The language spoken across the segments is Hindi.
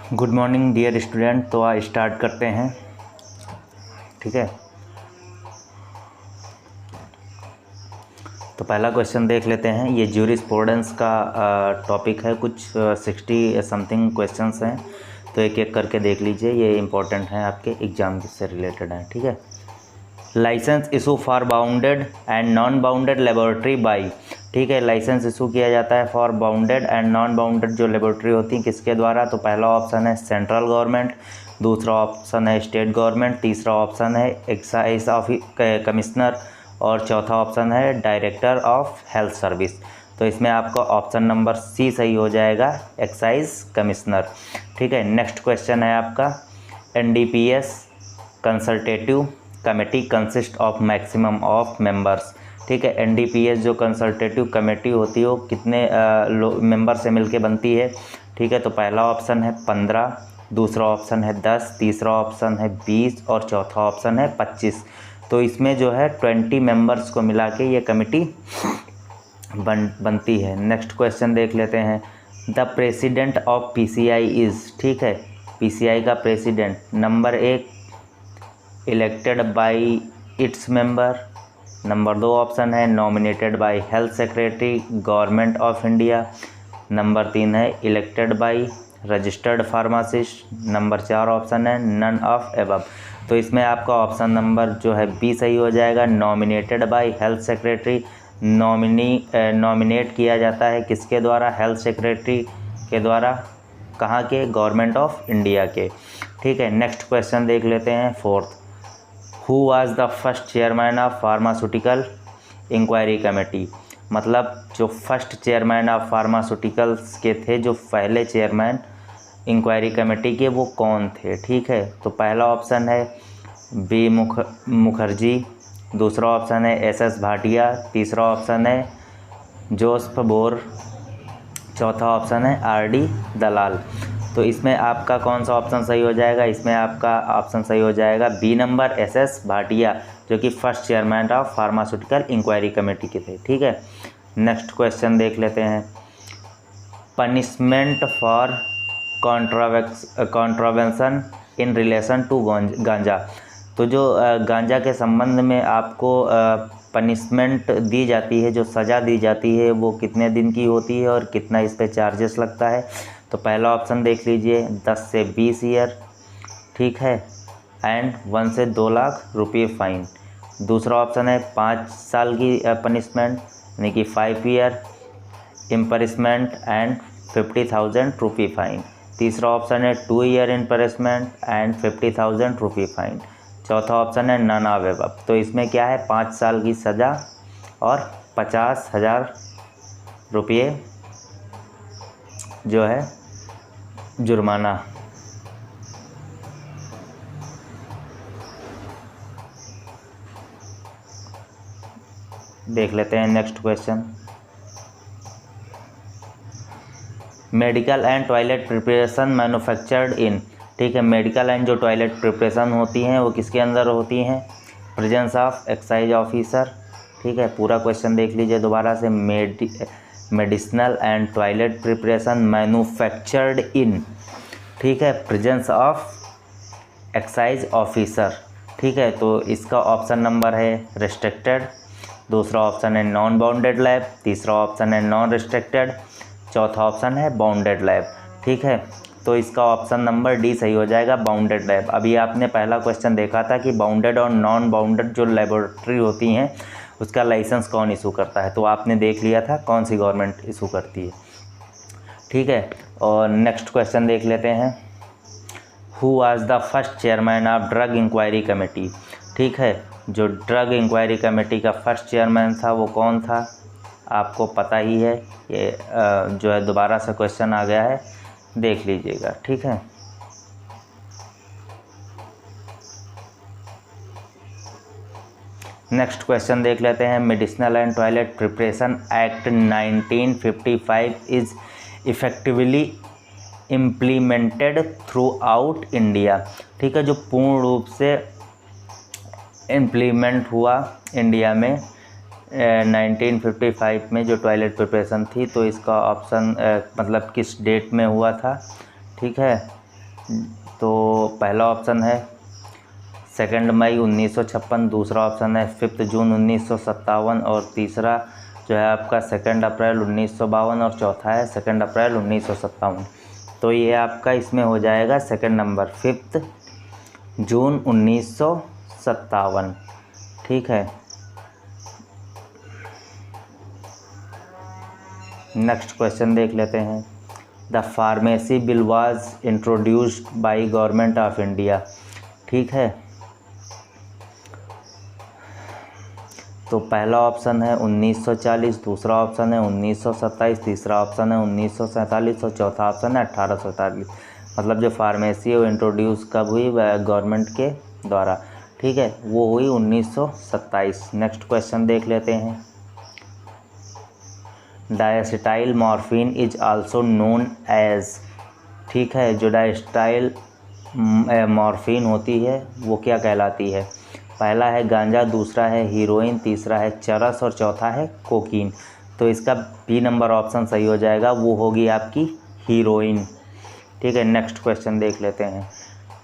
Good morning dear student. तो आज स्टार्ट करते हैं। ठीक है, तो पहला क्वेश्चन देख लेते हैं। ये ज्यूरिस्प्रूडेंस का टॉपिक है। कुछ 60 समथिंग क्वेश्चंस हैं, तो एक एक करके देख लीजिए। ये इंपॉर्टेंट हैं, आपके एग्जाम से रिलेटेड हैं। ठीक है, licence issue for bounded and non bounded laboratory by. ठीक है, लाइसेंस इशू किया जाता है for bounded and non bounded जो लेबोरेटरी होती हैं, किसके द्वारा? तो पहला ऑप्शन है सेंट्रल गवर्नमेंट, दूसरा ऑप्शन है स्टेट गवर्नमेंट, तीसरा ऑप्शन है एक्साइज कमिश्नर और चौथा ऑप्शन है डायरेक्टर ऑफ हेल्थ सर्विस। तो इसमें आपका ऑप्शन नंबर सी सही हो जाएगा, एक्साइज कमिश्नर। ठीक है, नेक्स्ट क्वेश्चन है आपका NDPS consultative committee consist of maximum of members. ठीक है, NDPS जो कंसल्टेटिव कमेटी होती है वो कितने मेंबर से मिलके बनती है? ठीक है, तो पहला ऑप्शन है 15, दूसरा ऑप्शन है 10, तीसरा ऑप्शन है 20 और चौथा ऑप्शन है 25। तो इसमें जो है 20 मेंबर्स को मिला के ये कमेटी बनती है। नेक्स्ट क्वेश्चन देख लेते हैं। The president of PCI is. ठीक है, PCI का president number 1 elected by its member, number 2 option है nominated by health secretary government of India, number 3 है elected by registered pharmacist, number 4 option है नन ऑफ एबव। तो इसमें आपका ऑप्शन नंबर जो है बी सही हो जाएगा, nominated by health secretary. Nominate किया जाता है किसके द्वारा? हेल्थ सेक्रेटरी के द्वारा। कहाँ के? गवर्नमेंट ऑफ इंडिया के। ठीक है, नेक्स्ट क्वेश्चन देख लेते हैं। Fourth, who was the first chairman of pharmaceutical inquiry committee. मतलब जो फर्स्ट चेयरमैन ऑफ फार्मास्यूटिकल्स के थे, जो पहले चेयरमैन इंक्वायरी कमेटी के, वो कौन थे? ठीक है, तो पहला ऑप्शन है बी मुखर्जी, दूसरा ऑप्शन है SS भाटिया, तीसरा ऑप्शन है जोसेफ बोर, चौथा ऑप्शन है RD दलाल। तो इसमें आपका कौन सा ऑप्शन सही हो जाएगा? इसमें आपका ऑप्शन सही हो जाएगा बी नंबर SS भाटिया, जो कि first chairman of pharmaceutical inquiry committee के थे। ठीक है, नेक्स्ट क्वेश्चन देख लेते हैं। Punishment for contravention in relation to ganja. तो जो गांजा के संबंध में आपको पनिशमेंट दी जाती है, जो सज़ा दी जाती है, वो कितने दिन की होती है और कितना इस पर चार्जेस लगता है? तो पहला ऑप्शन देख लीजिए 10 से 20 ईयर। ठीक है, एंड 1 से 2 लाख रुपये फ़ाइन। दूसरा ऑप्शन है 5 साल की पनिशमेंट, यानी कि 5 ईयर इम्परिसमेंट एंड 50,000 रुपये फ़ाइन। तीसरा ऑप्शन है 2 ईयर इम्परिसमेंट एंड 50,000 रुपये फ़ाइन। चौथा ऑप्शन है नन ऑफ एबव। तो इसमें क्या है? 5 साल की सज़ा और 50,000 रुपये जो है जुर्माना। देख लेते हैं next question. Medical and toilet preparation manufactured in. ठीक है, मेडिकल एंड जो टॉयलेट प्रिपरेशन होती हैं वो किसके अंदर होती हैं? Presence of excise officer. ठीक है, पूरा क्वेश्चन देख लीजिए दोबारा से। Medicinal and toilet preparation manufactured in, ठीक है, प्रेजेंस ऑफ एक्साइज ऑफिसर। ठीक है, तो इसका ऑप्शन नंबर है रिस्ट्रिक्टेड, दूसरा ऑप्शन है नॉन बाउंडेड लैब, तीसरा ऑप्शन है नॉन रिस्ट्रिक्टेड, चौथा ऑप्शन है बाउंडेड लैब। ठीक है, तो इसका ऑप्शन नंबर डी सही हो जाएगा, बाउंडेड लैब। अभी आपने पहला क्वेश्चन देखा था कि बाउंडेड और नॉन बाउंडेड जो लेबोरेटरी होती हैं उसका लाइसेंस कौन इशू करता है, तो आपने देख लिया था कौन सी गवर्नमेंट इशू करती है। ठीक है, और नेक्स्ट क्वेश्चन देख लेते हैं। Who was the first chairman of drug inquiry committee. ठीक है, जो ड्रग इंक्वायरी कमेटी का फर्स्ट चेयरमैन था वो कौन था? आपको पता ही है, ये जो है दोबारा से क्वेश्चन आ गया है, देख लीजिएगा। ठीक है, नेक्स्ट क्वेश्चन देख लेते हैं। Medicinal and toilet preparation act 1955 is effectively implemented through out India. ठीक है, जो पूर्ण रूप से इम्प्लीमेंट हुआ इंडिया में 1955 में जो टॉयलेट प्रिपरेशन थी, तो इसका ऑप्शन मतलब किस डेट में हुआ था? ठीक है, तो पहला ऑप्शन है 2 मई 1956, दूसरा ऑप्शन है 5 जून 1957 और तीसरा जो है आपका 2 अप्रैल 1952 और चौथा है 2 अप्रैल 1957। तो ये आपका इसमें हो जाएगा सेकंड नंबर 5 जून 1957। ठीक है, नेक्स्ट क्वेश्चन देख लेते हैं। The pharmacy bill was introduced by government of India. ठीक है, तो पहला ऑप्शन है 1940, दूसरा ऑप्शन है 1927, तीसरा ऑप्शन है 1947 और चौथा ऑप्शन है 1847। मतलब जो फार्मेसी है वो इंट्रोड्यूस कब हुई गवर्नमेंट के द्वारा। ठीक है, वो हुई 1927। नेक्स्ट क्वेश्चन देख लेते हैं। Diacetyl morphine is also known as. ठीक है, जो डायसिटाइल मॉर्फिन होती है वो क्या कहलाती है? पहला है गांजा, दूसरा है हीरोइन, तीसरा है चरस और चौथा है कोकीन। तो इसका बी नंबर ऑप्शन सही हो जाएगा, वो होगी आपकी हीरोइन। ठीक है, नेक्स्ट क्वेश्चन देख लेते हैं।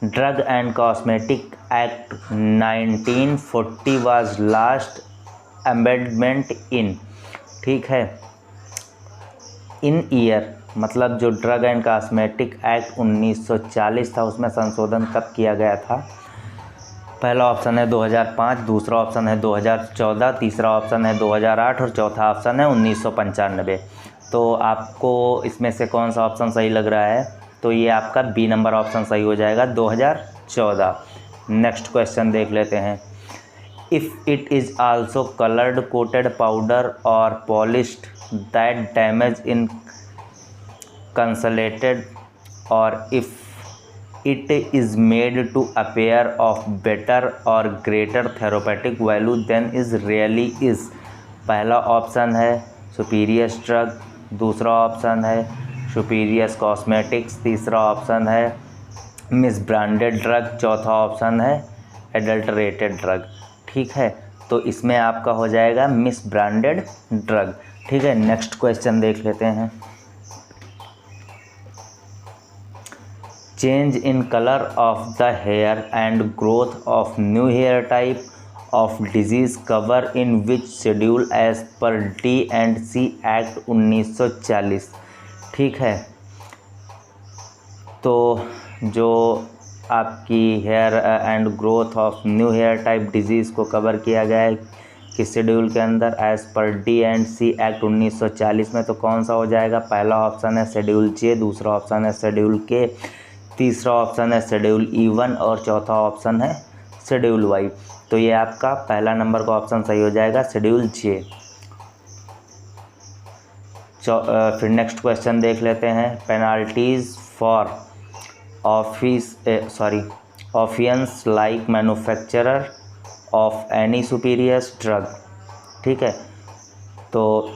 Drug and cosmetic act 1940 was last amendment in. ठीक है, इन ईयर मतलब जो ड्रग एंड कॉस्मेटिक एक्ट 1940 था उसमें संशोधन कब किया गया था? पहला ऑप्शन है 2005, दूसरा ऑप्शन है 2014, तीसरा ऑप्शन है 2008 और चौथा ऑप्शन है 1995। तो आपको इसमें से कौन सा ऑप्शन सही लग रहा है? तो ये आपका बी नंबर ऑप्शन सही हो जाएगा, 2014। नेक्स्ट क्वेश्चन देख लेते हैं। If it is also coloured coated powder और polished that damage in concealed और if it is made to appear of better or greater therapeutic value than is really is। पहला ऑप्शन है सुपीरियस ड्रग, दूसरा ऑप्शन है सुपीरियस कॉस्मेटिक्स, तीसरा ऑप्शन है मिस ब्रांडेड ड्रग, चौथा ऑप्शन है एडल्टरेटेड ड्रग। ठीक है, तो इसमें आपका हो जाएगा मिस ब्रांडेड ड्रग। ठीक है, नेक्स्ट क्वेश्चन देख लेते हैं। Change in colour of the hair and growth of new hair type of disease cover in which schedule as per D&C act 1940। ठीक है, तो जो आपकी hair and growth of new hair type disease को कवर किया गया है किस शेड्यूल के अंदर? एज पर D&C एक्ट 1940 में। तो कौन सा हो जाएगा? पहला ऑप्शन है शेड्यूल J, दूसरा ऑप्शन है शेड्यूल K, तीसरा ऑप्शन है शेड्यूल E1 और चौथा ऑप्शन है शेड्यूल Y। तो ये आपका पहला नंबर का ऑप्शन सही हो जाएगा, शेड्यूल J। फिर नेक्स्ट क्वेश्चन देख लेते हैं। Penalties for offence like manufacturer of any spurious drug. ठीक है, तो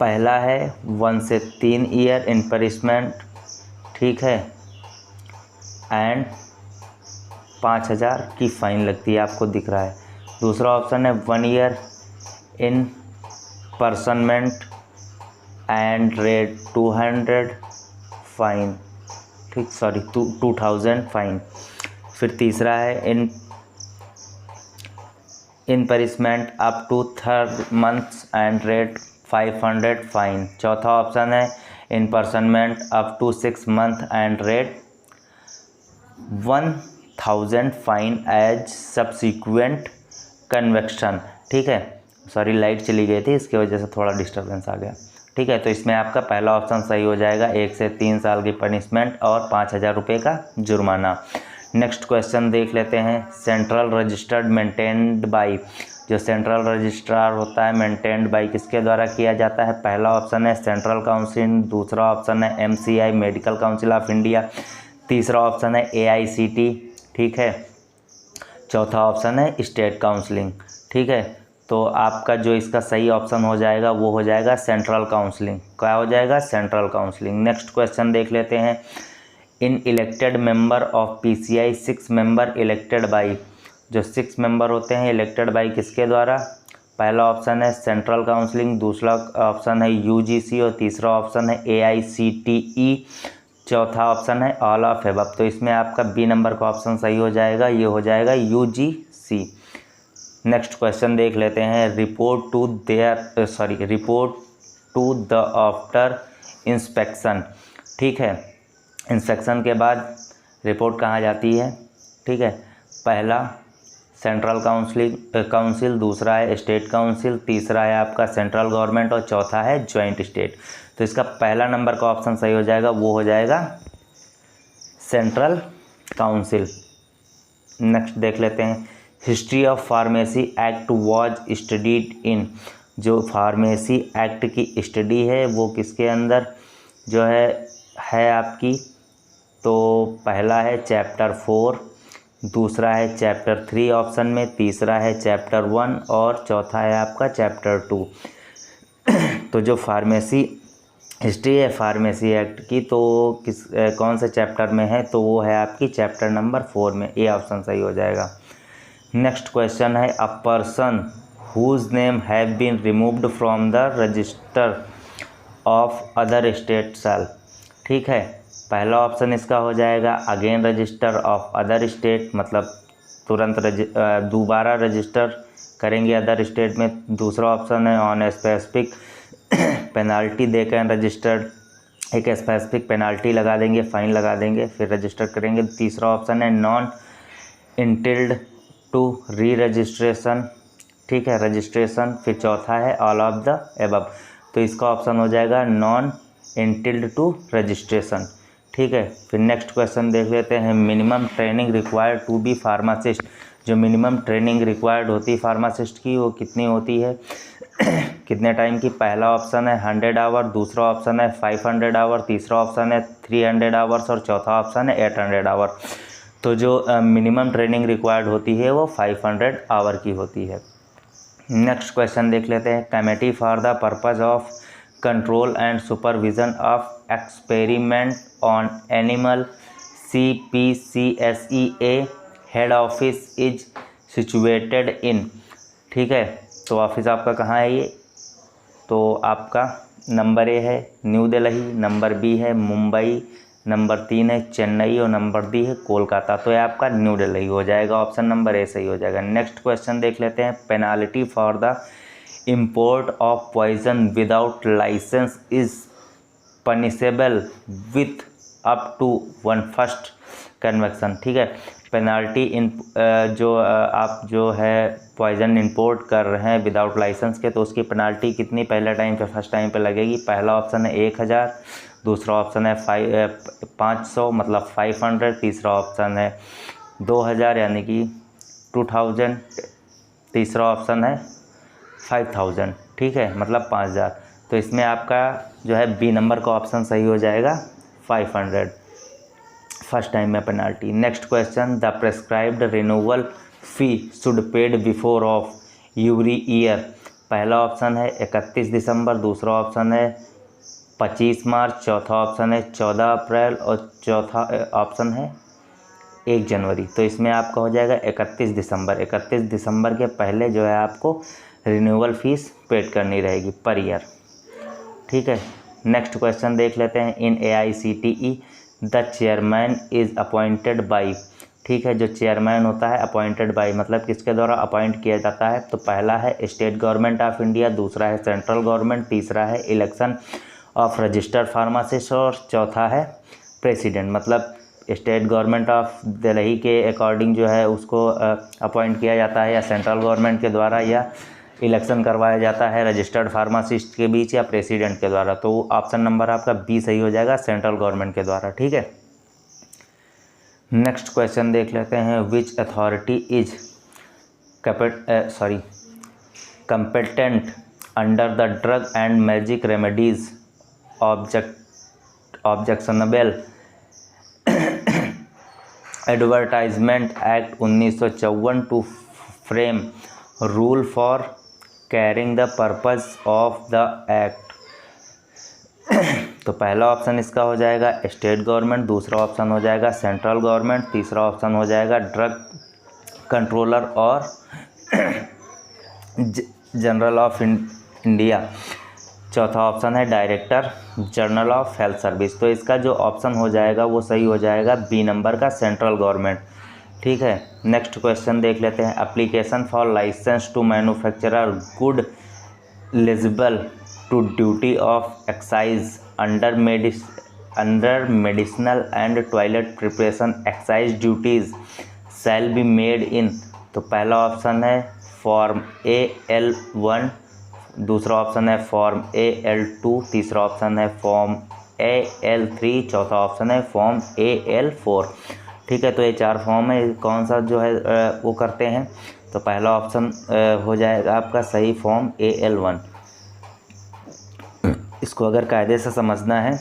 पहला है 1 से 3 ईयर इम्प्रिजनमेंट। ठीक है, एंड 5000 की फ़ाइन लगती है, आपको दिख रहा है। दूसरा ऑप्शन है 1 year in imprisonment and rate 200 fine. ठीक, 2000 फाइन। फिर तीसरा है in punishment up to 3 months and rate 500 fine. चौथा ऑप्शन है in imprisonment up to 6 month and rate 1000 fine as subsequent conviction. ठीक है, सॉरी लाइट चली गई थी, इसकी वजह से थोड़ा डिस्टर्बेंस आ गया। ठीक है, तो इसमें आपका पहला ऑप्शन सही हो जाएगा, 1 से 3 साल की पनिशमेंट और 5000 रुपये का जुर्माना। नेक्स्ट क्वेश्चन देख लेते हैं। सेंट्रल रजिस्टर्ड मेंटेन्ड बाई, जो सेंट्रल रजिस्ट्रार होता है मेंटेन्ड बाई किसके द्वारा किया जाता है? पहला ऑप्शन है सेंट्रल काउंसिल, दूसरा ऑप्शन है MCI medical council of India, तीसरा ऑप्शन है AICT। ठीक है, चौथा ऑप्शन है स्टेट काउंसलिंग। ठीक है, तो आपका जो इसका सही ऑप्शन हो जाएगा वो हो जाएगा सेंट्रल काउंसलिंग। क्या हो जाएगा? Central counselling. नेक्स्ट क्वेश्चन देख लेते हैं। In elected member of PCI 6 member elected by, जो 6 मेंबर होते हैं इलेक्टेड बाई किसके द्वारा? पहला ऑप्शन है सेंट्रल काउंसलिंग, दूसरा ऑप्शन है UGC और तीसरा ऑप्शन है AICTE, चौथा ऑप्शन है ऑल ऑफ एबव, तो इसमें आपका बी नंबर का ऑप्शन सही हो जाएगा, ये हो जाएगा UGC। नेक्स्ट क्वेश्चन देख लेते हैं। Report to the after inspection. ठीक है, इंस्पेक्शन के बाद रिपोर्ट कहाँ जाती है? ठीक है, पहला सेंट्रल काउंसिल, दूसरा है स्टेट काउंसिल, तीसरा है आपका सेंट्रल गवर्नमेंट और चौथा है जॉइंट स्टेट। तो इसका पहला नंबर का ऑप्शन सही हो जाएगा, वो हो जाएगा सेंट्रल काउंसिल। नेक्स्ट देख लेते हैं। History of pharmacy act was studied in. जो फार्मेसी एक्ट की स्टडी है वो किसके अंदर जो है आपकी? तो पहला है चैप्टर 4, दूसरा है चैप्टर 3 ऑप्शन में, तीसरा है चैप्टर 1 और चौथा है आपका चैप्टर 2। तो जो फार्मेसी हिस्ट्री है फार्मेसी एक्ट की, तो कौन से चैप्टर में है? तो वो है आपकी चैप्टर नंबर 4 में, ए ऑप्शन सही हो जाएगा। नेक्स्ट क्वेश्चन है। A person whose name have been removed from the register of other state shall. ठीक है, पहला ऑप्शन इसका हो जाएगा again register of other state, मतलब तुरंत दोबारा रजिस्टर करेंगे अदर स्टेट में। दूसरा ऑप्शन है ऑन स्पेसिफिक पेनाल्टी देकर रजिस्टर्ड, एक स्पेसिफिक पेनाल्टी लगा देंगे, फाइन लगा देंगे, फिर रजिस्टर करेंगे। तीसरा ऑप्शन है नॉन इंटिल्ड टू री रजिस्ट्रेशन। ठीक है, रजिस्ट्रेशन। फिर चौथा है ऑल ऑफ द एबव, तो इसका ऑप्शन हो जाएगा नॉन इंटिल्ड टू रजिस्ट्रेशन। ठीक है, फिर नेक्स्ट क्वेश्चन देख लेते हैं। Minimum training required to be pharmacist. जो मिनिमम ट्रेनिंग रिक्वायर्ड होती है फार्मासिस्ट की वो कितनी होती है? कितने टाइम की? पहला ऑप्शन है 100 आवर, दूसरा ऑप्शन है 500 आवर, तीसरा ऑप्शन है 300 आवर्स और चौथा ऑप्शन है 800 आवर। तो जो मिनिमम ट्रेनिंग रिक्वायर्ड होती है वो 500 आवर की होती है। नेक्स्ट क्वेश्चन देख लेते हैं। Committee for the purpose of control and supervision of experiment on animal CPCSEA head office is situated in. ठीक है, तो ऑफिस आपका कहाँ है ये? तो आपका नंबर ए है न्यू दिल्ली, नंबर बी है मुंबई, नंबर 3 है चेन्नई और नंबर डी है कोलकाता। तो ये आपका न्यू दिल्ली हो जाएगा, ऑप्शन नंबर ए सही हो जाएगा। नेक्स्ट क्वेश्चन देख लेते हैं। Penalty for the import of poison without license is punishable with up to 1/1 conviction। ठीक है, पेनाल्टी जो आप जो है पॉइजन इंपोर्ट कर रहे हैं विदाउट लाइसेंस के, तो उसकी पेनाल्टी कितनी पहले टाइम पे फर्स्ट टाइम पे लगेगी? पहला ऑप्शन है 1000, दूसरा ऑप्शन है 500 मतलब 500, तीसरा ऑप्शन है 2000 यानी कि 2000, तीसरा ऑप्शन है 5000। ठीक है, मतलब 5000। तो इसमें आपका जो है बी नंबर का ऑप्शन सही हो जाएगा 500 फर्स्ट टाइम में penalty. Next question. The prescribed renewal fee should paid before of every year. पहला ऑप्शन है 31 दिसंबर, दूसरा ऑप्शन है 25 मार्च, चौथा ऑप्शन है 14 अप्रैल और चौथा ऑप्शन है 1 जनवरी। तो इसमें आपका हो जाएगा 31 दिसंबर। 31 दिसंबर के पहले जो है आपको रिन्यूअल फीस पेड करनी रहेगी पर ईयर। ठीक है, नेक्स्ट क्वेश्चन देख लेते हैं। इन AICTE the chairman is appointed by. ठीक है, जो चेयरमैन होता है अपॉइंटेड बाई मतलब किसके द्वारा अपॉइंट किया जाता है? तो पहला है स्टेट गवर्नमेंट ऑफ इंडिया, दूसरा है सेंट्रल गवर्नमेंट, तीसरा है इलेक्शन ऑफ रजिस्टर्ड फार्मासिस्ट और चौथा है प्रेसिडेंट। मतलब स्टेट गवर्नमेंट ऑफ दिल्ली के अकॉर्डिंग जो है उसको अपॉइंट किया जाता है, या सेंट्रल गवर्नमेंट के द्वारा, या इलेक्शन करवाया जाता है रजिस्टर्ड फार्मासिस्ट के बीच या प्रेसिडेंट के द्वारा। तो ऑप्शन नंबर आपका बी सही हो जाएगा, सेंट्रल गवर्नमेंट के द्वारा। ठीक है, नेक्स्ट क्वेश्चन देख लेते हैं। Which authority is competent under the drug and magic remedies objectionable advertisement act 1954 to frame rule for carrying the purpose of the act. तो पहला ऑप्शन इसका हो जाएगा स्टेट गवर्नमेंट, दूसरा ऑप्शन हो जाएगा सेंट्रल गवर्नमेंट, तीसरा ऑप्शन हो जाएगा ड्रग कंट्रोलर और जनरल ऑफ इंडिया। चौथा ऑप्शन है director general of health service. तो इसका जो ऑप्शन हो जाएगा वो सही हो जाएगा बी नंबर का, सेंट्रल गवर्नमेंट। ठीक है, नेक्स्ट क्वेश्चन देख लेते हैं। Application for licence to manufacturer good eligible to duty of excise under medicinal and toilet preparation excise duties shall be made in. तो पहला ऑप्शन है फॉर्म AL1, दूसरा ऑप्शन है फॉर्म AL2, तीसरा ऑप्शन है फॉर्म AL3, चौथा ऑप्शन है फॉर्म AL4। ठीक है, तो ये 4 फॉर्म है, कौन सा जो है वो करते हैं। तो पहला ऑप्शन हो जाएगा आपका सही फॉर्म AL1। इसको अगर कायदे से समझना है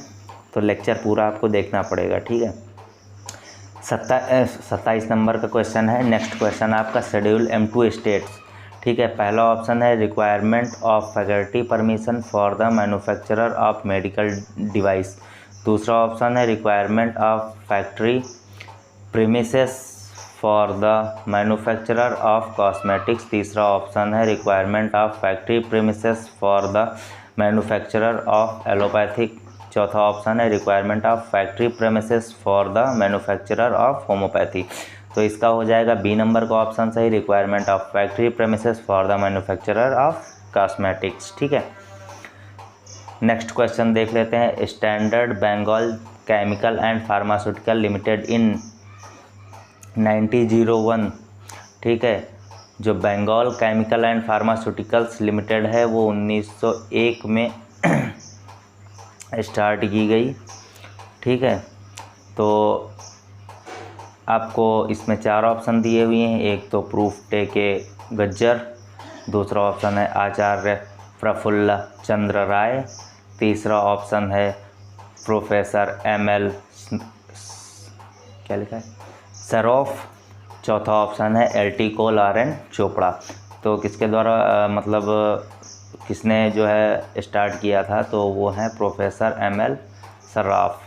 तो लेक्चर पूरा आपको देखना पड़ेगा। ठीक है, 27 नंबर का क्वेश्चन है। नेक्स्ट क्वेश्चन आपका शेड्यूल M2 स्टेट्स। ठीक है, पहला ऑप्शन है requirement of faculty permission for the manufacturer of medical device. दूसरा ऑप्शन है requirement of factory premises for the manufacturer of cosmetics. तीसरा ऑप्शन है requirement of factory premises for the manufacturer of allopathic. चौथा ऑप्शन है requirement of factory premises for the manufacturer of homeopathy. तो इसका हो जाएगा बी नंबर का ऑप्शन सही, requirement of factory premises for the manufacturer of cosmetics. ठीक है, नेक्स्ट क्वेश्चन देख लेते हैं। Standard Bengal chemical and pharmaceutical limited in 1901। ठीक है, जो Bengal chemical and pharmaceuticals limited है वो 1901 में स्टार्ट की गई। ठीक है, तो आपको इसमें 4 ऑप्शन दिए हुए हैं। एक तो प्रूफ टेके गज्जर, दूसरा ऑप्शन है आचार्य प्रफुल्ल चंद्र राय, तीसरा ऑप्शन है प्रोफेसर ML क्या लिखा है सरोफ, चौथा ऑप्शन है LT कोलारेन चोपड़ा। तो किसके द्वारा मतलब किसने जो है स्टार्ट किया था, तो वो हैं प्रोफेसर ML सराफ।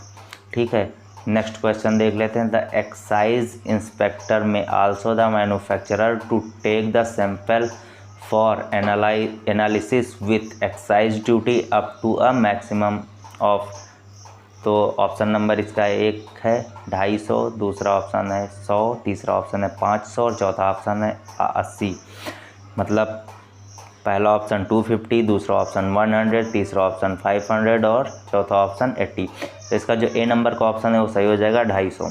ठीक है, नेक्स्ट क्वेश्चन देख लेते हैं। The excise inspector may also the manufacturer to take the sample for analysis with excise duty up to a maximum of. तो ऑप्शन नंबर इसका 1 है 250, दूसरा ऑप्शन है 100, तीसरा ऑप्शन है 500 और चौथा ऑप्शन है 80। मतलब पहला ऑप्शन 250, दूसरा ऑप्शन 100, तीसरा ऑप्शन 500 और चौथा ऑप्शन 80। तो इसका जो A नंबर का ऑप्शन है वो सही हो जाएगा 250।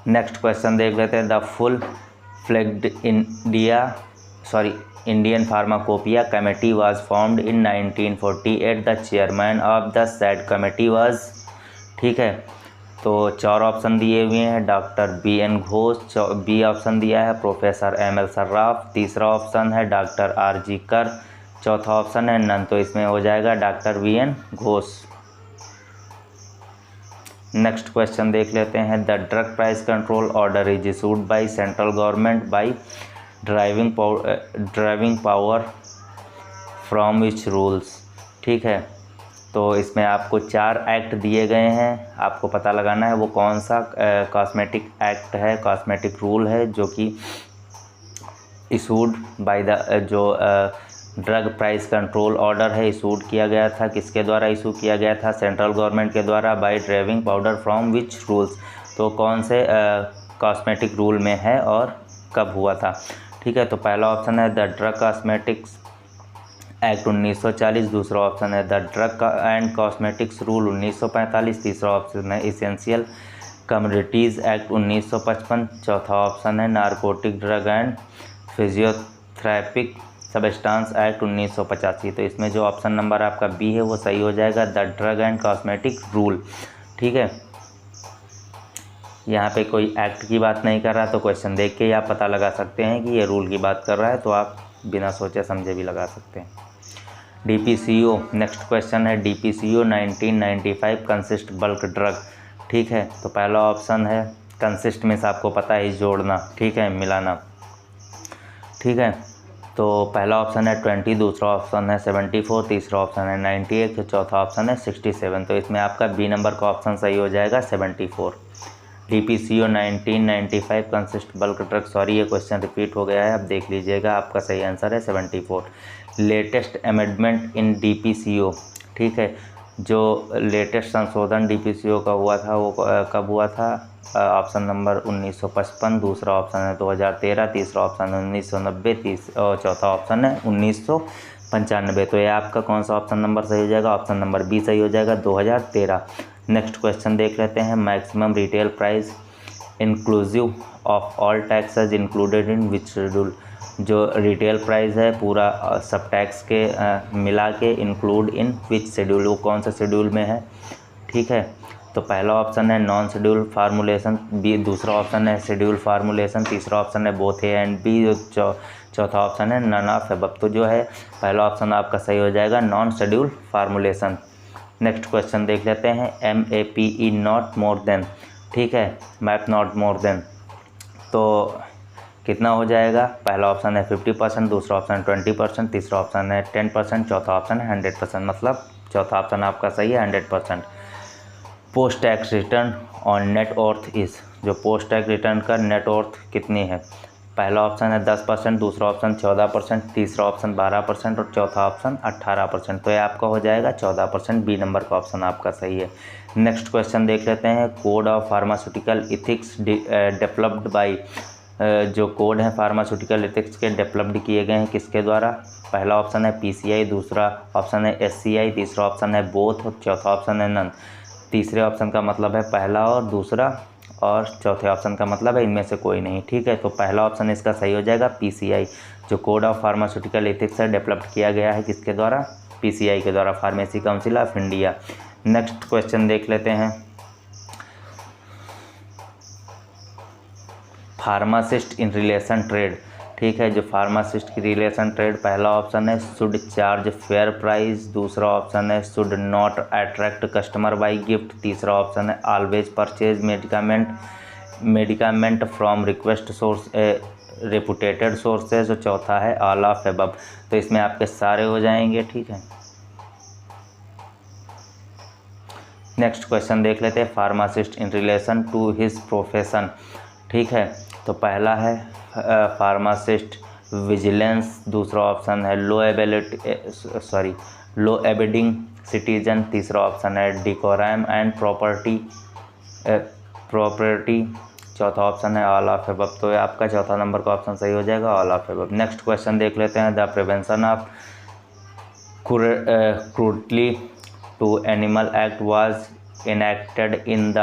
नेक्स्ट क्वेश्चन देख लेते हैं। The full flagged Indian pharmacopoeia committee was formed in 1948। The chairman of the said committee was. ठीक है, तो 4 ऑप्शन दिए हुए हैं। Doctor BN Ghosh, B option दिया है प्रोफेसर ML सर्राफ, तीसरा ऑप्शन है डॉक्टर RG कर, चौथा ऑप्शन है नन। तो इसमें हो जाएगा doctor BN Ghosh. Next question देख लेते हैं। The drug price control order is issued by central government by driving power from which rules. ठीक है, तो इसमें आपको 4 एक्ट दिए गए हैं, आपको पता लगाना है वो कौन सा कॉस्मेटिक एक्ट है, कॉस्मेटिक रूल है जो कि इशूड बाय द जो ड्रग प्राइस कंट्रोल ऑर्डर है इशूड किया गया था। किसके द्वारा इशू किया गया था, सेंट्रल गवर्नमेंट के द्वारा। By driving powder from which rules, तो कौन से कॉस्मेटिक रूल में है और कब हुआ था। ठीक है, तो पहला ऑप्शन है द ड्रग कॉस्मेटिक्स एक्ट 1940, दूसरा ऑप्शन है the drug and cosmetics rule 1945, तीसरा ऑप्शन है इसेंशियल कमोडिटीज़ एक्ट 1955, चौथा ऑप्शन है narcotic drug and physiotherapic substance act 1985। तो इसमें जो ऑप्शन नंबर आपका बी है वो सही हो जाएगा, the drug and cosmetic rule. ठीक है, यहाँ पे कोई एक्ट की बात नहीं कर रहा, तो क्वेश्चन देख के ही आप पता लगा सकते हैं कि ये रूल की बात कर रहा है, तो आप बिना सोचे समझे भी लगा सकते हैं। DPCO, नेक्स्ट क्वेश्चन है। DPCO 1995 consist bulk drug. ठीक है, तो पहला ऑप्शन है कंसिस्ट में से आपको पता है जोड़ना, ठीक है, मिलाना। ठीक है, तो पहला ऑप्शन है 20, दूसरा ऑप्शन है 74, तीसरा ऑप्शन है 98, चौथा ऑप्शन है 67। तो इसमें आपका बी नंबर का ऑप्शन सही हो जाएगा 74। DPCO 1995 consist bulk truck, sorry ये क्वेश्चन रिपीट हो गया है, अब देख लीजिएगा, आपका सही आंसर है 74। लेटेस्ट अमेंडमेंट इन DPCO, ठीक है, जो लेटेस्ट संशोधन DPCO का हुआ था वो कब हुआ था? ऑप्शन नंबर 1955, दूसरा ऑप्शन है 2013, तीसरा ऑप्शन है 1990, और चौथा ऑप्शन है 1995। तो ये आपका कौन सा ऑप्शन नंबर सही हो जाएगा? ऑप्शन नंबर बी सही हो जाएगा, 2013। नेक्स्ट क्वेश्चन देख लेते हैं। Maximum retail price inclusive of all taxes included in which schedule, जो रिटेल प्राइस है पूरा सब टैक्स के मिला के इंक्लूड इन विच शेड्यूल, वो कौन सा शेड्यूल में है? ठीक है, तो पहला ऑप्शन है नॉन शेड्यूल फार्मूलेशन, बी, दूसरा ऑप्शन है शेड्यूल फार्मूलेशन, तीसरा ऑप्शन है बोथ ए एंड बी, चौथा ऑप्शन है नन ऑफ अबव। तो जो है पहला ऑप्शन आपका सही हो जाएगा, non schedule formulation. Next question देख लेते हैं। MAPE नॉट मोर देन, ठीक है, मैप नॉट मोर देन, तो कितना हो जाएगा? पहला ऑप्शन है 50%, दूसरा ऑप्शन 20%, तीसरा ऑप्शन है 10%, चौथा ऑप्शन है 100%, मतलब चौथा ऑप्शन आपका सही है 100%। Post tax return on net worth is, जो पोस्ट टैक्स रिटर्न का नेट वर्थ कितनी है? पहला ऑप्शन है 10%, दूसरा ऑप्शन 14%, तीसरा ऑप्शन 12% और चौथा ऑप्शन 18%। तो ये आपका हो जाएगा 14%, बी नंबर का ऑप्शन आपका सही है। नेक्स्ट क्वेश्चन देख लेते हैं। Code of pharmaceutical ethics developed by, जो कोड हैं फार्मास्यूटिकल इथिक्स के डेवलप्ड किए गए हैं किसके द्वारा? पहला ऑप्शन है PCI, दूसरा ऑप्शन है SCI, तीसरा ऑप्शन है बोथ और चौथा ऑप्शन है नन। तीसरे ऑप्शन का मतलब है पहला और दूसरा, और चौथे ऑप्शन का मतलब है इनमें से कोई नहीं, ठीक है। तो पहला ऑप्शन इसका सही हो जाएगा PCI, जो कोड ऑफ फार्मास्यूटिकल एथिक्स है डेवलप्ड किया गया है किसके द्वारा? PCI के द्वारा, pharmacy council of India. Next question देख लेते हैं। फार्मासिस्ट इन रिलेशन ट्रेड, ठीक है, जो फार्मासिस्ट की रिलेशन ट्रेड, पहला ऑप्शन है शुड चार्ज फेयर प्राइस, दूसरा ऑप्शन है should not attract customer by gift, तीसरा ऑप्शन है always purchase medicament from request source reputed sources, और चौथा है ऑल ऑफ अबव। तो इसमें आपके सारे हो जाएंगे, ठीक है। नेक्स्ट क्वेश्चन देख लेते हैं। Pharmacist in relation to his profession, ठीक है, तो पहला है फार्मासिस्ट विजिलेंस, दूसरा ऑप्शन है लो एबिडिंग सिटीजन, तीसरा ऑप्शन है डिकोराम एंड प्रॉपर्टी, चौथा ऑप्शन है ऑल ऑफ अबव। तो आपका चौथा नंबर का ऑप्शन सही हो जाएगा, all of above. Next question देख लेते हैं। The prevention of cruelty to animal act was enacted in the,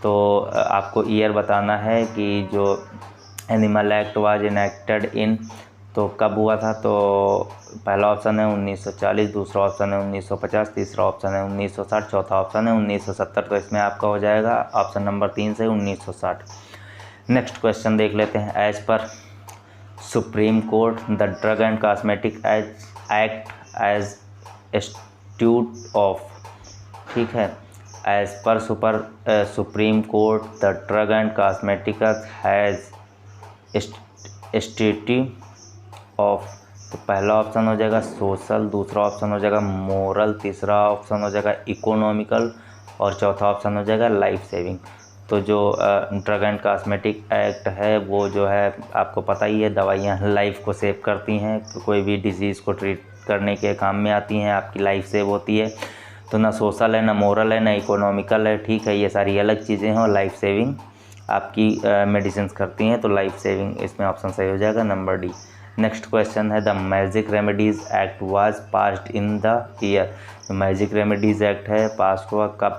तो आपको ईयर बताना है कि जो animal act was enacted in, तो कब हुआ था? तो पहला ऑप्शन है 1940, दूसरा ऑप्शन है 1950, तीसरा ऑप्शन है 1960, चौथा ऑप्शन है 1970। तो इसमें आपका हो जाएगा ऑप्शन नंबर 3 से 1960। नेक्स्ट क्वेश्चन देख लेते हैं। As per supreme court the drug and cosmetic act as institute of, ठीक है, as per supreme court the drug and cosmetics has institute of, तो पहला ऑप्शन हो जाएगा सोशल, दूसरा ऑप्शन हो जाएगा मोरल, तीसरा ऑप्शन हो जाएगा इकोनॉमिकल और चौथा ऑप्शन हो जाएगा लाइफ सेविंग। तो जो ड्रग एंड कॉस्मेटिक एक्ट है वो जो है आपको पता ही है, दवाइयाँ लाइफ को सेव करती हैं, कोई भी डिजीज़ को ट्रीट करने के काम में आती हैं, आपकी लाइफ सेव होती है। तो ना सोशल है, ना मोरल है, ना इकोनॉमिकल है, ठीक है, ये सारी अलग चीज़ें हैं, और लाइफ सेविंग आपकी मेडिसिन करती हैं, तो लाइफ सेविंग इसमें ऑप्शन सही हो जाएगा, नंबर डी। नेक्स्ट क्वेश्चन है। The magic remedies act was passed in the year, तो मैजिक रेमेडीज़ एक्ट है पास हुआ कब?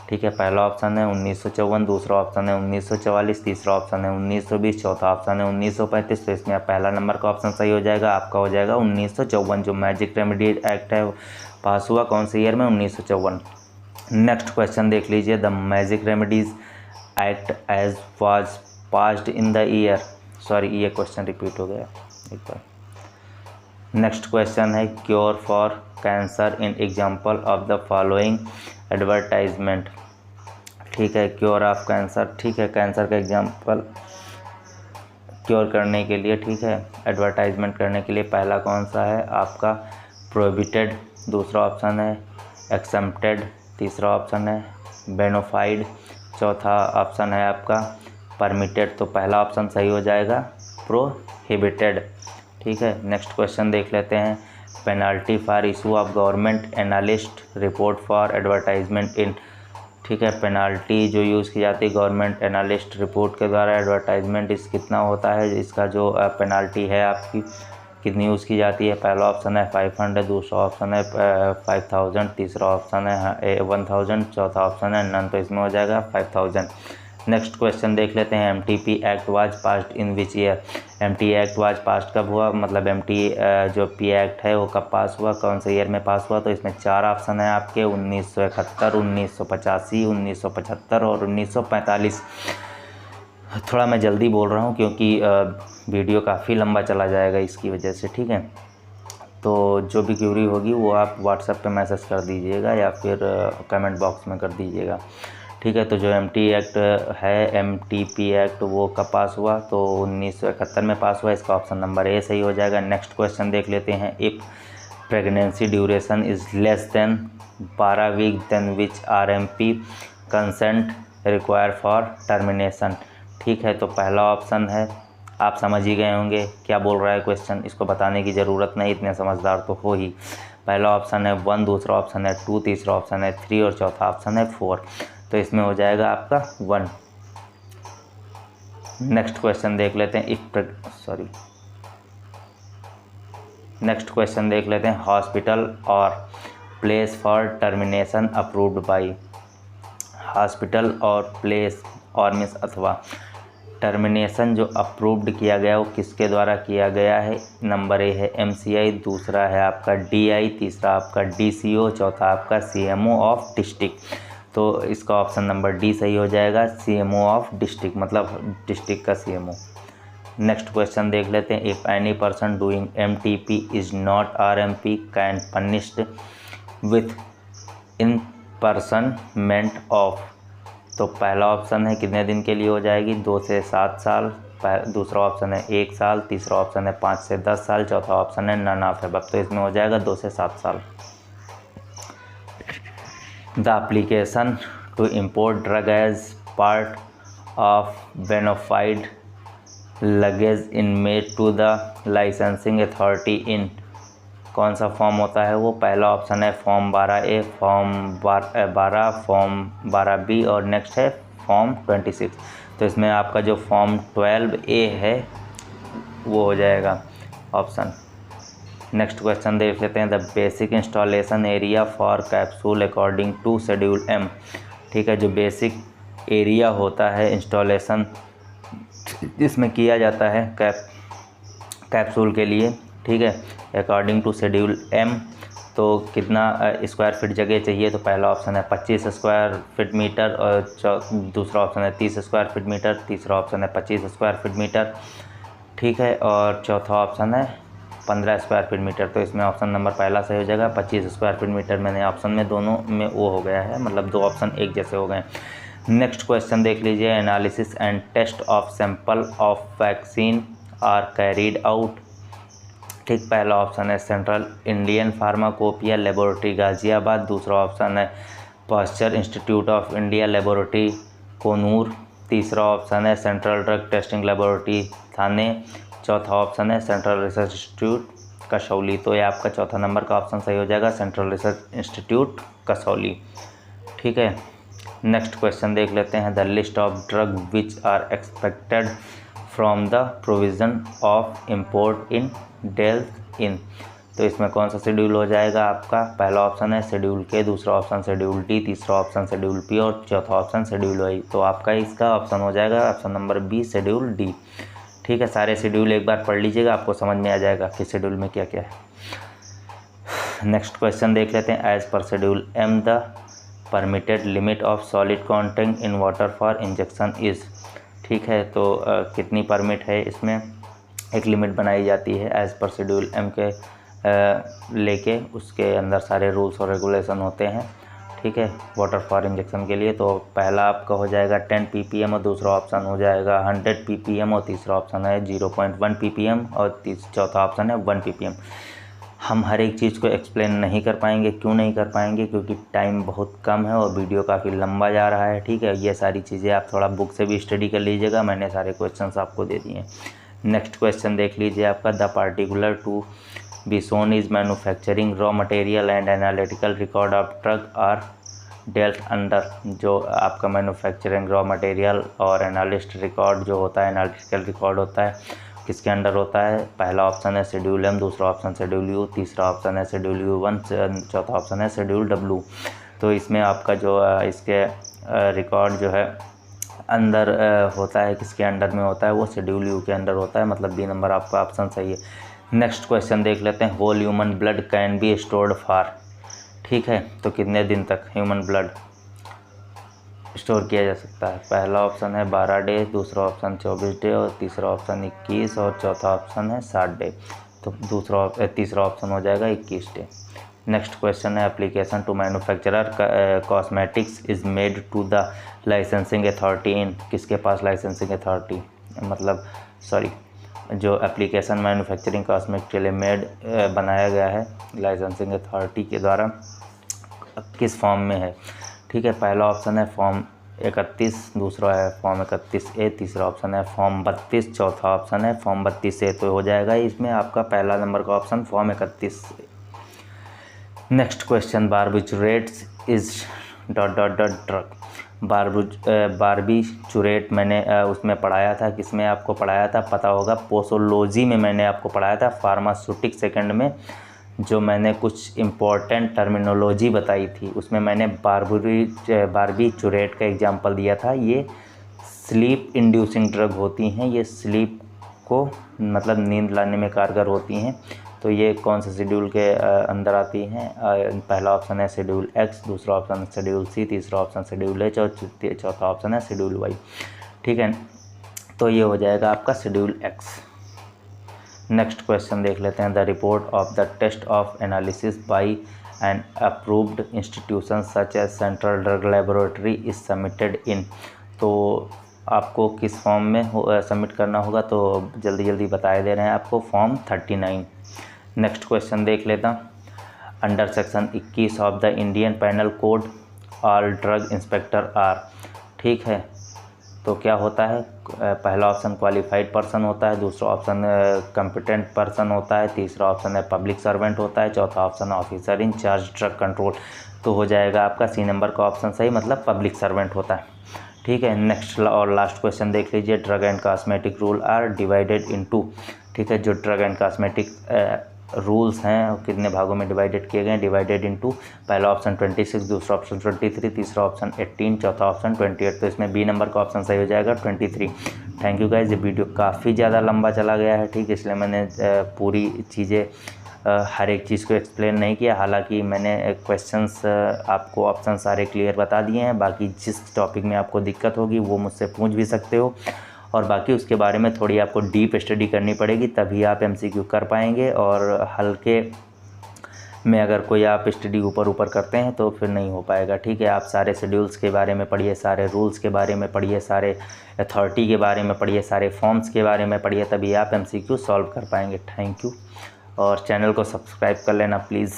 ठीक है, पहला ऑप्शन है 1954, दूसरा ऑप्शन है 1944, तीसरा ऑप्शन है 1920, चौथा ऑप्शन है 1935। तो इसमें पहला नंबर का ऑप्शन सही हो जाएगा, आपका हो जाएगा 1954। जो मैजिक रेमेडी एक्ट है पास हुआ कौन से ईयर में? 1954। नेक्स्ट क्वेश्चन देख लीजिए। The magic remedies act as was passed in the year, sorry ये क्वेश्चन रिपीट हो गया एक बार। नेक्स्ट क्वेश्चन है। Cure for cancer in example of the following advertisement, ठीक है, क्योर ऑफ कैंसर, ठीक है, कैंसर का एग्जाम्पल क्योर करने के लिए, ठीक है, एडवर्टाइजमेंट करने के लिए पहला कौन सा है आपका? प्रोहिबिटेड, दूसरा ऑप्शन है एक्सेप्टेड, तीसरा ऑप्शन है बेनोफाइड, चौथा ऑप्शन है आपका परमिटेड, तो पहला ऑप्शन सही हो जाएगा प्रोहिबिटेड। ठीक है, नेक्स्ट क्वेश्चन देख लेते हैं। Penalty for issue of government analyst report for advertisement in. ठीक है, पेनल्टी जो यूज़ की जाती है गवर्नमेंट एनालिस्ट रिपोर्ट के द्वारा एडवर्टाइजमेंट, इस कितना होता है, इसका जो पेनल्टी है आपकी कितनी यूज़ की जाती है। पहला ऑप्शन है 500, दूसरा ऑप्शन है 5000, तीसरा ऑप्शन है 1000, चौथा ऑप्शन है नन, तो इसमें हो जाएगा 5000। नेक्स्ट क्वेश्चन देख लेते हैं। MTP act was passed in which year. MT act was passed कब हुआ, मतलब एमटी जो पी एक्ट है वो कब पास हुआ, कौन से ईयर में पास हुआ, तो इसमें 4 ऑप्शन है आपके 1971, 1985, 1975 और 1945। थोड़ा मैं जल्दी बोल रहा हूँ क्योंकि वीडियो काफ़ी लंबा चला जाएगा इसकी वजह से। ठीक है, तो जो भी क्यूरी होगी वो आप व्हाट्सएप पे मैसेज कर दीजिएगा या फिर कमेंट बॉक्स में कर दीजिएगा। ठीक है, तो जो एमटी एक्ट है, एमटीपी एक्ट, वो कब पास हुआ, तो 1971 में पास हुआ। इसका ऑप्शन नंबर ए सही हो जाएगा। नेक्स्ट क्वेश्चन देख लेते हैं। If pregnancy duration is less than 12 week then which RMP consent require for termination. ठीक है, तो पहला ऑप्शन है, आप समझ ही गए होंगे क्या बोल रहा है क्वेश्चन, इसको बताने की ज़रूरत नहीं, इतने समझदार तो हो ही। पहला ऑप्शन है 1, दूसरा ऑप्शन है 2, तीसरा ऑप्शन है 3 और चौथा ऑप्शन है 4, तो इसमें हो जाएगा आपका 1। नेक्स्ट क्वेश्चन देख लेते हैं। नेक्स्ट क्वेश्चन देख लेते हैं। हॉस्पिटल और place for termination approved by. Hospital और प्लेस और मीन्स अथवा टर्मिनेशन जो अप्रूव्ड किया गया वो किसके द्वारा किया गया है। नंबर ए है एमसीआई, दूसरा है आपका डीआई, तीसरा आपका डीसीओ, चौथा आपका सीएमओ ऑफ डिस्ट्रिक्ट। तो इसका ऑप्शन नंबर डी सही हो जाएगा, सीएमओ ऑफ डिस्ट्रिक्ट, मतलब डिस्ट्रिक्ट का सीएमओ। नेक्स्ट क्वेश्चन देख लेते हैं। If any person doing MTP is not RMP can punished with imprisonment of. तो पहला ऑप्शन है कितने दिन के लिए हो जाएगी, 2 से 7 साल, दूसरा ऑप्शन है 1 साल, तीसरा ऑप्शन है 5 से 10 साल, चौथा ऑप्शन है नन ऑफ अबव, तो इसमें हो जाएगा 2 से 7 साल। The application to import drug as part of bonafide luggage in made to the licensing authority in. कौन सा फॉर्म होता है वो, पहला ऑप्शन है form 12A, form 12, form 12B और नेक्स्ट है फॉर्म 26। तो इसमें आपका जो फॉर्म 12A है वो हो जाएगा ऑप्शन। नेक्स्ट क्वेश्चन देख लेते हैं। The basic installation area for capsule according to schedule M। ठीक है, जो बेसिक एरिया होता है इंस्टॉलेशन जिसमें किया जाता है कैप्सूल के लिए, ठीक है, अकॉर्डिंग टू शेड्यूल M, तो कितना स्क्वायर फीट जगह चाहिए, तो पहला ऑप्शन है 25 स्क्वायर फीट मीटर और दूसरा ऑप्शन है 30 स्क्वायर फीट मीटर, तीसरा ऑप्शन है 25 स्क्वायर फीट मीटर, ठीक है, और चौथा ऑप्शन है 15 स्क्वायर फीट मीटर। तो इसमें ऑप्शन नंबर पहला सही हो जाएगा, 25 स्क्वायर फीट मीटर। मैंने ऑप्शन में दोनों में वो हो गया है, मतलब 2 ऑप्शन एक जैसे हो गए। नेक्स्ट क्वेश्चन देख लीजिए। Analysis and test of sample of vaccine are carried out. ठीक, पहला ऑप्शन है central Indian pharmacopoeia laboratory Ghaziabad, दूसरा ऑप्शन है Pasteur institute of India laboratory Coonoor, तीसरा ऑप्शन है central drug testing laboratory Thane, चौथा ऑप्शन है सेंट्रल रिसर्च इंस्टीट्यूट कसौली। तो ये आपका चौथा नंबर का ऑप्शन सही हो जाएगा, सेंट्रल रिसर्च इंस्टीट्यूट कसौली। ठीक है, नेक्स्ट क्वेश्चन देख लेते हैं। The list of drug which are expected from the provision of import in डेल्थ इन। तो इसमें कौन सा शेड्यूल हो जाएगा आपका, पहला ऑप्शन है शेड्यूल के, दूसरा ऑप्शन शेड्यूल डी, तीसरा ऑप्शन शेड्यूल पी और चौथा ऑप्शन शेड्यूल आई। तो आपका इसका ऑप्शन हो जाएगा option number B, schedule D. ठीक है, सारे शेड्यूल एक बार पढ़ लीजिएगा, आपको समझ में आ जाएगा कि शेड्यूल में क्या क्या है। नेक्स्ट क्वेश्चन देख लेते हैं। As per schedule M the permitted limit of solid content in water for injection is. ठीक है, तो कितनी परमिट है, इसमें एक लिमिट बनाई जाती है एज़ पर शेड्यूल M के लेके उसके अंदर सारे रूल्स और रेगुलेशन होते हैं। ठीक है, वाटर फॉर इंजेक्शन के लिए। तो पहला आपका हो जाएगा 10 ppm और दूसरा ऑप्शन हो जाएगा 100 ppm और तीसरा ऑप्शन है 0.1 ppm और चौथा ऑप्शन है 1 ppm। हम हर एक चीज़ को एक्सप्लेन नहीं कर पाएंगे। क्यों नहीं कर पाएंगे? क्योंकि टाइम बहुत कम है और वीडियो काफ़ी लंबा जा रहा है। ठीक है, ये सारी चीज़ें आप थोड़ा बुक से भी स्टडी कर लीजिएगा, मैंने सारे क्वेश्चंस आपको दे दिए हैं। नेक्स्ट क्वेश्चन देख लीजिए आपका, the particular to be shown is manufacturing raw material and analytical record of drug are dealt under. जो आपका मैन्युफैक्चरिंग रॉ मटेरियल और एनालिस्ट रिकॉर्ड जो होता है, एनालिटिकल रिकॉर्ड होता है, किसके अंडर होता है? पहला ऑप्शन है शेड्यूल एम, दूसरा ऑप्शन शेड्यूल यू, तीसरा ऑप्शन है शेड्यूल U1, चौथा ऑप्शन है शेड्यूल W। तो इसमें आपका जो इसके रिकॉर्ड जो है अंदर होता है, किसके अंडर में होता है? वो शेड्यूल यू के अंडर होता है, मतलब बी नंबर आपका ऑप्शन सही है। नेक्स्ट क्वेश्चन देख लेते हैं, whole human blood can be stored for. ठीक है, तो कितने दिन तक ह्यूमन ब्लड स्टोर किया जा सकता है? पहला ऑप्शन है 12 डे, दूसरा ऑप्शन 24 डे और तीसरा ऑप्शन 21 और चौथा ऑप्शन है 60 डे। तो तीसरा ऑप्शन हो जाएगा 21 डे। नेक्स्ट क्वेश्चन है, application to manufacturer cosmetics is made to the licensing authority in. किसके पास लाइसेंसिंग अथॉरिटी, मतलब सॉरी, जो एप्लीकेशन मैन्युफैक्चरिंग कॉस्मेटिक के लिए बनाया गया है लाइसेंसिंग अथॉरिटी के द्वारा, किस फॉर्म में है? ठीक है, पहला ऑप्शन है फॉर्म 31, दूसरा है फॉर्म 31A, तीसरा ऑप्शन है फॉर्म 32, चौथा ऑप्शन है फॉर्म 32A। तो हो जाएगा इसमें आपका पहला नंबर का option form 31। Next question, barbiturates is drug. Barbiturate मैंने उसमें पढ़ाया था, किसमें आपको पढ़ाया था पता होगा, पोसोलॉजी में मैंने आपको पढ़ाया था, फार्मास्यूटिक सेकंड में जो मैंने कुछ इम्पोर्टेंट टर्मिनोलॉजी बताई थी, उसमें मैंने बार्बिचुरेट का एग्जांपल दिया था। ये स्लीप इंड्यूसिंग ड्रग होती हैं, ये स्लीप को मतलब नींद लाने में कारगर होती हैं। तो ये कौन से शेड्यूल के अंदर आती हैं? पहला ऑप्शन है शेड्यूल X, दूसरा ऑप्शन है शेड्यूल C, तीसरा ऑप्शन शेड्यूल H और चौथा ऑप्शन है शेड्यूल Y। ठीक है, तो ये हो जाएगा आपका शेड्यूल X। नेक्स्ट क्वेश्चन देख लेते हैं, the report of the test of analysis by an approved institution such as central drug laboratory is submitted in. तो आपको किस फॉर्म में सबमिट करना होगा? तो जल्दी जल्दी बताए दे रहे हैं आपको, फॉर्म 39। नेक्स्ट क्वेश्चन देख लेता, under section 21 of the Indian panel code all drug inspector are. ठीक है, तो क्या होता है? पहला ऑप्शन क्वालिफाइड पर्सन होता है, दूसरा ऑप्शन कॉम्पिटेंट पर्सन होता है, तीसरा ऑप्शन है पब्लिक सर्वेंट होता है, चौथा option officer in charge drug control. तो हो जाएगा आपका C नंबर का ऑप्शन सही, मतलब पब्लिक सर्वेंट होता है। ठीक है, नेक्स्ट और लास्ट क्वेश्चन देख लीजिए, drug and cosmetic rule are divided into. ठीक है, जो ड्रग एंड कॉस्मेटिक रूल्स हैं कितने भागों में डिवाइडेड किए गए हैं? डिवाइडेड इनटू, पहला ऑप्शन 26, दूसरा ऑप्शन 23, तीसरा ऑप्शन 18, चौथा ऑप्शन 28। तो इसमें B नंबर का ऑप्शन सही हो जाएगा 23। थैंक यू गाइज, ये वीडियो काफ़ी ज़्यादा लंबा चला गया है, ठीक है, इसलिए मैंने पूरी चीज़ें हर एक चीज़ को एक्सप्लेन नहीं किया। हालांकि मैंने क्वेश्चंस आपको ऑप्शन सारे क्लियर बता दिए हैं। बाकी जिस टॉपिक में आपको दिक्कत होगी वो मुझसे पूछ भी सकते हो, और बाकी उसके बारे में थोड़ी आपको डीप स्टडी करनी पड़ेगी, तभी आप MCQ कर पाएंगे। और हल्के में अगर कोई आप स्टडी ऊपर करते हैं तो फिर नहीं हो पाएगा। ठीक है, आप सारे शेड्यूल्स के बारे में पढ़िए, सारे रूल्स के बारे में पढ़िए, सारे अथॉरिटी के बारे में पढ़िए, सारे फॉर्म्स के बारे में पढ़िए, तभी आप MCQ सॉल्व कर पाएंगे। थैंक यू, और चैनल को सब्सक्राइब कर लेना प्लीज़।